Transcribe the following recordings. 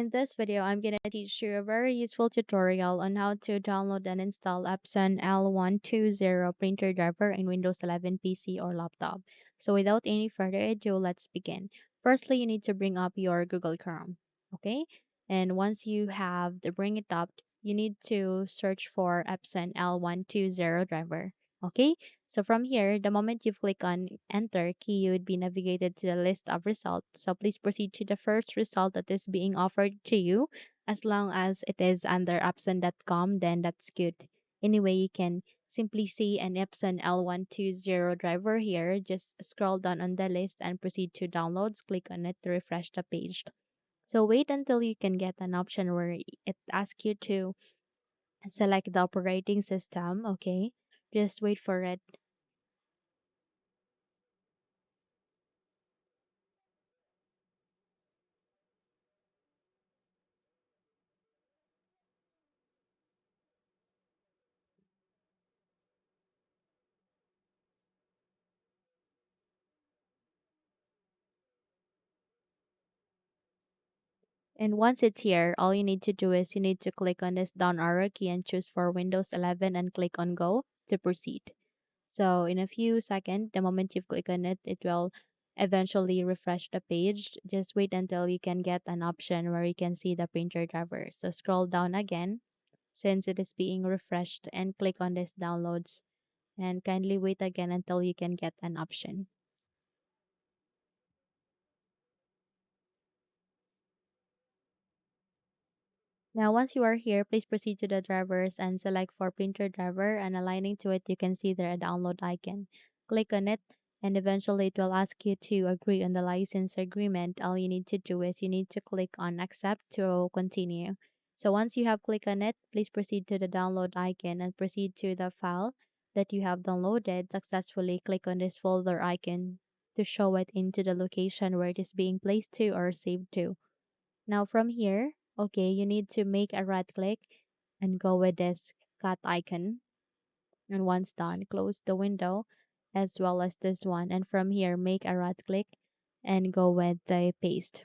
In this video, I'm going to teach you a very useful tutorial on how to download and install Epson L120 printer driver in Windows 11 PC or laptop. So without any further ado, let's begin. Firstly, you need to bring up your Google Chrome, okay? And once you have to bring it up, you need to search for Epson L120 driver, okay? So from here, the moment you click on enter key, you would be navigated to the list of results. So please proceed to the first result that is being offered to you. As long as it is under Epson.com, then that's good. Anyway, you can simply see an Epson L120 driver here. Just scroll down on the list and proceed to downloads. Click on it to refresh the page. So wait until you can get an option where it asks you to select the operating system, okay? Just wait for it. And once it's here, all you need to do is you need to click on this down arrow key and choose for Windows 11 and click on Go to proceed. So in a few seconds, the moment you click on it, it will eventually refresh the page. Just wait until you can get an option where you can see the printer driver. So scroll down again since it is being refreshed and click on this downloads and kindly wait again until you can get an option. Now, once you are here, please proceed to the drivers and select for printer driver and aligning to it, you can see there a download icon. Click on it and eventually it will ask you to agree on the license agreement. All you need to do is you need to click on accept to continue. So once you have clicked on it, please proceed to the download icon and proceed to the file that you have downloaded successfully. Click on this folder icon to show it into the location where it is being placed to or saved to. Now from here, okay, you need to make a right click and go with this cut icon. And once done, close the window as well as this one. And from here, make a right click and go with the paste.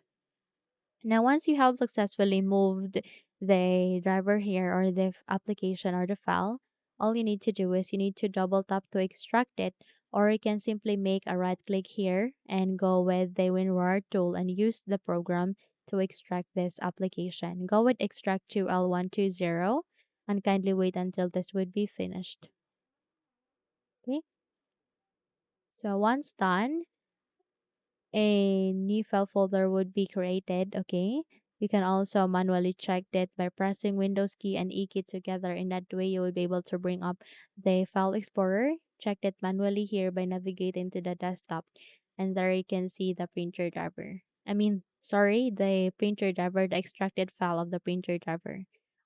Now, once you have successfully moved the driver here or the application or the file, all you need to do is you need to double tap to extract it, or you can simply make a right click here and go with the WinRAR tool and use the program to extract this application. Go with extract to L120 and kindly wait until this would be finished. Okay, so once done, a new file folder would be created, okay? You can also manually check that by pressing Windows key and E key together. In that way, you will be able to bring up the file explorer. Check that manually here by navigating to the desktop. And there you can see the printer driver. The printer driver, the extracted file of the printer driver.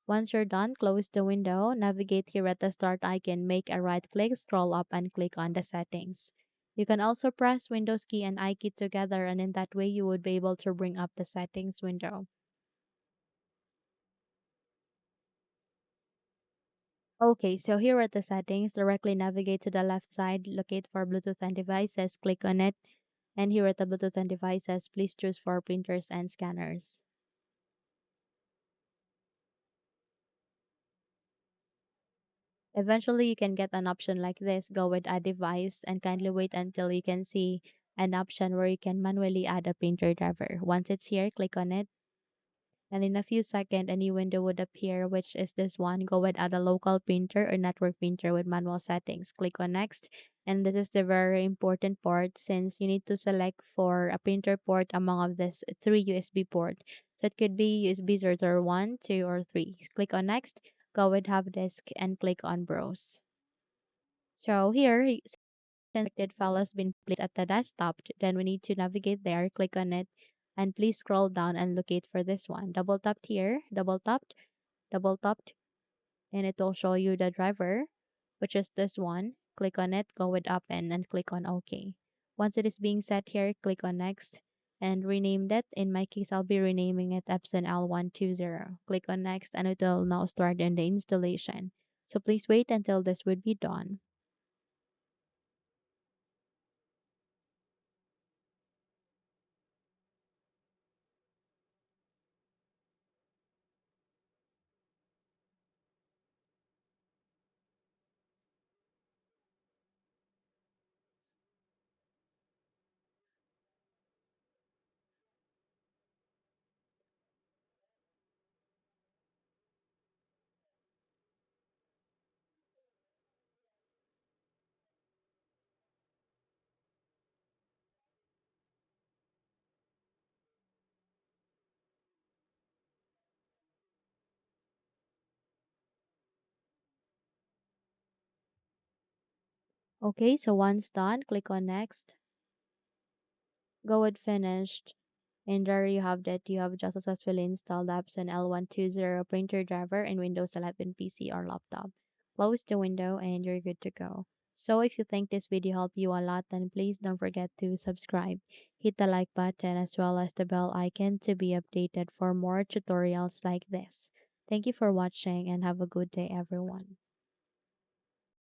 Once you're done, close the window, navigate here at the start icon, make a right click, scroll up and click on the settings. You can also press Windows key and I key together, and in that way you would be able to bring up the settings window. Okay, so here at the settings, directly navigate to the left side, locate for Bluetooth and devices, click on it, and here at the Bluetooth and devices, please choose for printers and scanners. Eventually, you can get an option like this, go with add device, and kindly wait until you can see an option where you can manually add a printer driver. Once it's here, click on it. And in a few seconds, a new window would appear, which is this one. Go with add a local printer or network printer with manual settings. Click on next. And this is the very important part since you need to select for a printer port among of this three USB port. So it could be USB 001, 2, or 3. Click on next. Go with hub disk and click on browse. So here, selected file has been placed at the desktop, then we need to navigate there, click on it, and please scroll down and locate for this one. Double tapped here, double tapped, and it will show you the driver, which is this one. Click on it, go with open, and click on OK. Once it is being set here, click on next and rename that. In my case, I'll be renaming it Epson L120. Click on next, and it will now start in the installation. So please wait until this would be done. Okay, so once done, click on next, go with finished, and there you have that. You have just successfully installed the Epson L120 printer driver in Windows 11 PC or laptop. Close the window and you're good to go. So if you think this video helped you a lot, then please don't forget to subscribe. Hit the like button as well as the bell icon to be updated for more tutorials like this. Thank you for watching and have a good day everyone.